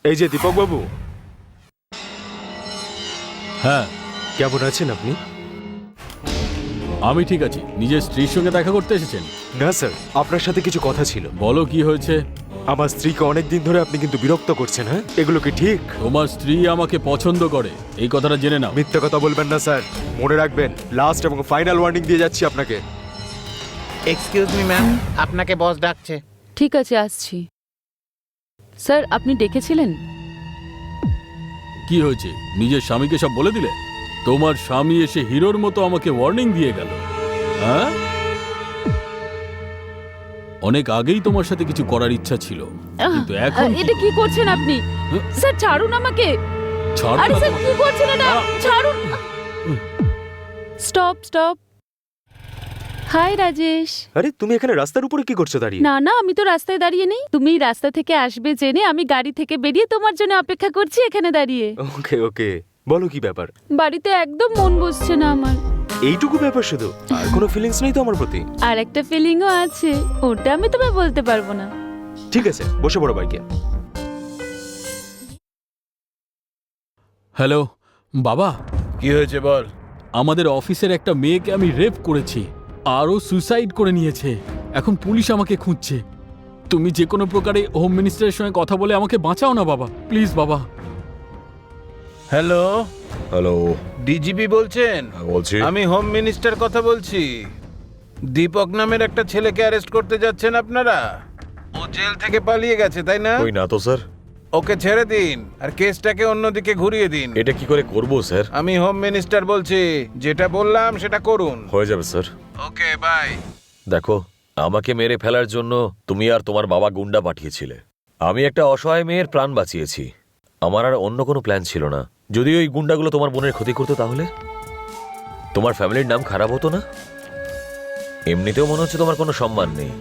এই যে দীপক বাবু, হ্যাঁ, কেমন আছেন আপনি? আমি ঠিক আছি। নিজের স্ত্রীর সঙ্গে দেখা করতে এসেছেন? না স্যার, আপনার সাথে কিছু কথা ছিল। বলো কি হয়েছে। আমার স্ত্রীকে অনেকদিন ধরে আপনি কিন্তু বিরক্ত করছেন। হ্যাঁ, এগুলো কি ঠিক? তোমার স্ত্রী আমাকে পছন্দ করে, এই কথাটা জেনে নাও। মিথ্যে কথা বলবেন না স্যার, মনে রাখবেন লাস্ট এবং ফাইনাল ওয়ার্নিং দিয়ে যাচ্ছি আপনাকে। এক্সকিউজ মি ম্যাম, আপনাকে বস ডাকছে। ঠিক আছে, আসছি। স্যার, আপনি ডেকেছিলেন? কি হয়েছে, নিজের স্বামীকে সব বলে দিলে? তোমার স্বামী এসে হিরোর মতো আমাকে ওয়ার্নিং দিয়ে গেল। হ্যাঁ, অনেক আগেই তোমার সাথে কিছু করার ইচ্ছা ছিল, কিন্তু এখন এটা কি করছেন আপনি? স্যার, ছাড়ুন আমাকে। ছাড়ো আরে না স্যার, তোমাকে। কি করছেন এটা? ছাড়ুন। Stop stop. হাই রাজেশ। আরে তুমি এখানে রাস্তার উপরে কি করছো দাঁড়িয়ে? না না, আমি তো রাস্তায় দাঁড়িয়ে নেই। তুমি রাস্তা থেকে আসবে জেনে আমি গাড়ি থেকে বেরিয়ে তোমার জন্য অপেক্ষা করছি এখানে দাঁড়িয়ে। ওকে ওকে, বলো কি ব্যাপার? বাড়িতে একদম মন বসছে না আমার। এইটুকু ব্যাপার শুধু? আর কোনো ফিলিংস নেই তো আমার প্রতি? আর একটা ফিলিংও আছে, ওটা আমি তোমায় বলতে পারবো না। ঠিক আছে, বসে পড়ো বাইকে। হ্যালো বাবা, কি হয়েছে বল? আমাদের অফিসের একটা মেয়েকে আমি রেপ করেছি, আরও সুসাইড করে নিয়েছে। এখন পুলিশ আমাকে খুঁজছে। তুমি যে কোনো প্রকারে হোম মিনিস্টারের সঙ্গে কথা বলে আমাকে বাঁচাও না বাবা, প্লিজ বাবা। হ্যালো, হ্যালো, ডিজিপি বলছেন? বলছি। আমি হোম মিনিস্টার কথা বলছি। দীপক নামের একটা ছেলেকে অ্যারেস্ট করতে যাচ্ছেন আপনারা? ও জেল থেকে পালিয়ে গেছে, তাই না? ওই না তো স্যার। ওকে ছেড়ে দিন আর কেসটাকে অন্যদিকে ঘুরিয়ে দিন। এটা কি করে করব স্যার? আমি হোম মিনিস্টার বলছি, যেটা বললাম সেটা করুন। হয়ে যাবে স্যার। Okay bye. দেখো, আমাকে মেরে ফেলার জন্য তুমি আর তোমার বাবা গুন্ডা পাঠিয়েছিলে। আমি একটা অসহায় মেয়ের প্রাণ বাঁচিয়েছি। আমার আর অন্য কোনো প্ল্যান ছিল না। যদি ওই গুন্ডাগুলো তোমার বোনের ক্ষতি করতো তাহলে তোমার ফ্যামিলির নাম খারাপ হতো না? এমনিতেও মনে হচ্ছে তোমার কোনো সম্মান নেই।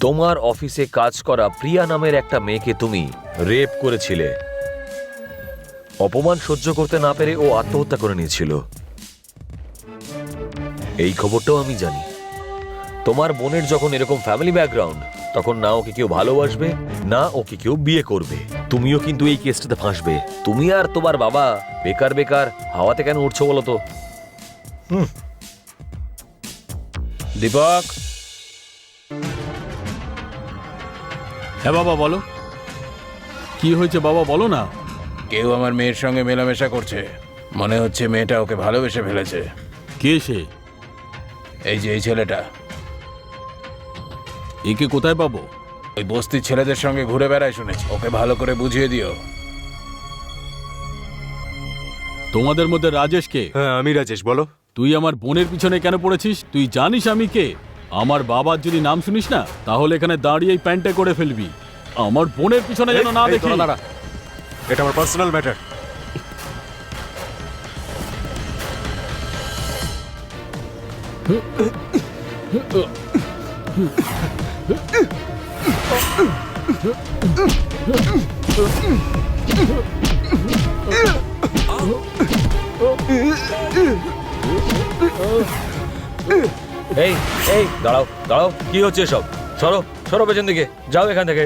তোমার অফিসে কাজ করা প্রিয়া নামের একটা মেয়েকে তুমি রেপ করেছিলে। অপমান সহ্য করতে না পেরে ও আত্মহত্যা করে নিয়েছিল। এই খবরটাও আমি জানি। তোমার বোনের যখন এরকম ফ্যামিলি ব্যাকগ্রাউন্ড, তখন না ওকে কেউ ভালোবাসবে, না ওকে কেউ বিয়ে করবে। তুমিও কিন্তু এই কেসটাতে ফাঁসবে। তুমি আর তোমার বাবা বেকার বেকার হাওয়াতে কেন উঠছো বলো তো? দীপক, হ্যাঁ বাবা, বলো কি হয়েছে বাবা, বলো না। কেউ আমার মেয়ের সঙ্গে মেলামেশা করছে। মনে হচ্ছে মেয়েটা ওকে ভালোবেসে ফেলেছে। কে সে? এই যে এই ছেলেটা, একে কোথায় পাবো? ওই বস্তির ছেলেদের সঙ্গে ঘুরে বেড়ায় শুনেছি। ওকে ভালো করে বুঝিয়ে দিও। তোমাদের মধ্যে রাজেশ কে? হ্যাঁ, আমি রাজেশ, বলো। তুই আমার বোনের পিছনে কেন পড়েছিস? তুই জানিস আমি কে? আমার বাবার যদি নাম শুনিস না, তাহলে এখানে দাঁড়িয়ে প্যান্টে করে ফেলবি। আমার বোনের পিছনে যেন না এই, দেখি। দাঁড়া, দাঁড়া। এটা আমার পার্সোনাল ম্যাটার। এই এই দাঁড়াও দাঁড়াও, কি হচ্ছে এসব? সরো সরো পেছন দিকে, যাও এখান থেকে।